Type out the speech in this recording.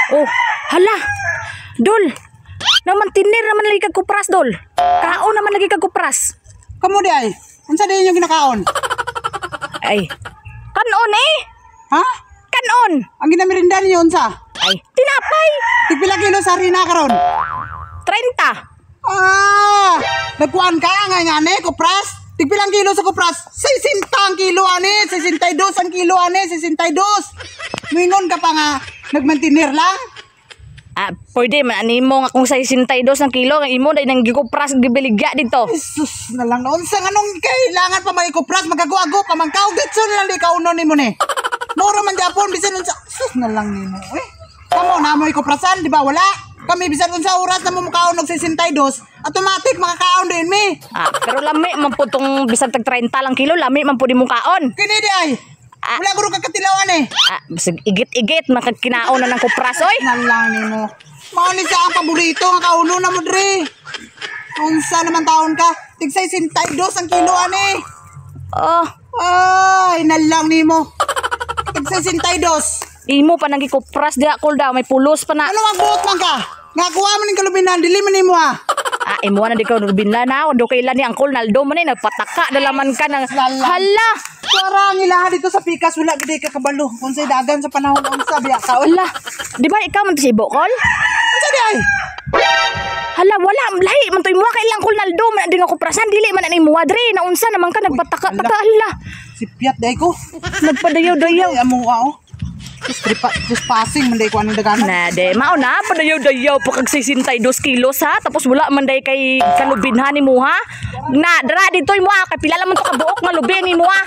Oh, hala. Dol. Naman tinir naman lagi kag kupras, Dol. Kaon naman lagi kag kupras. Kamu di ay. Unsa din yung ginakaon? Ay. Kanon eh. Ha? Kanon. Ang ginamirinda niyo unsa? Ay, tinapay. Tigpila kilo sa harina karon? 30. Ah! Nagkuan ka nga ngane kupras? Tigpilang kilo sa kupras? 60 ang kilo ani, 62 ang kilo ani, 62. Mingon ka pa nga nagmantinir lang? Ah, pwede man animo nga kung 62 ng kilo ang imo dai nang gikupras gibiligya dito. Jesus na lang noon sa anong kailangan pa may kupras magaguago pa man kaugitso na lang di kauno nimo ni. Mura man Japon bisan unsa. Sus na lang nimo. Kamo na mo ikuprasan di ba wala? Kami bisan unsa oras na mo mukaon og 62, automatic makakaon din mi. Ah, pero lami man po tong bisan tag 30 lang kilo, lami man po di mong kaon. Kini di ay. Wala guro kakatilawan eh. Ah, bisag igit-igit makakinaon na ng kupras oy. Na lang nimo. Mao ni sa ang paborito nga kauno na mo dre. Unsa naman taon ka? Tig 62 ang kilo ani. Oh, Ay, nalang nimo. Tig 62. imo pa nang gikupras dia kol daw may pulos pa na. Ano magbuot man ka? Nga kuha man ning kalubinan, dili man nimo ah. Ah, imo na di ko binla na do kailan ni Uncle Naldo man ni nagpataka dalaman ka ng hala. Parang ilaha dito sa pikas wala gid ka kabalo. Unsay dagan sa panahon unsa biya ka? Hala. Di ba ikaw man to si Bokol? Unsa di ay? Hala wala lahi man to imo kay lang Uncle Naldo man di nga kuprasan dili man ni imo dre na unsa naman ka nagpataka taka hala. Si Piat day ko. Nagpadayaw-dayaw. Ay amo ah. Just passing man day ko anong daganan. Na de mao na padayaw-dayaw pa kag 62 kilos ha tapos wala man day kay kalubinhan nimo ha. Na dra dito imo kay pila man to ka buok nga lubin nimo ha.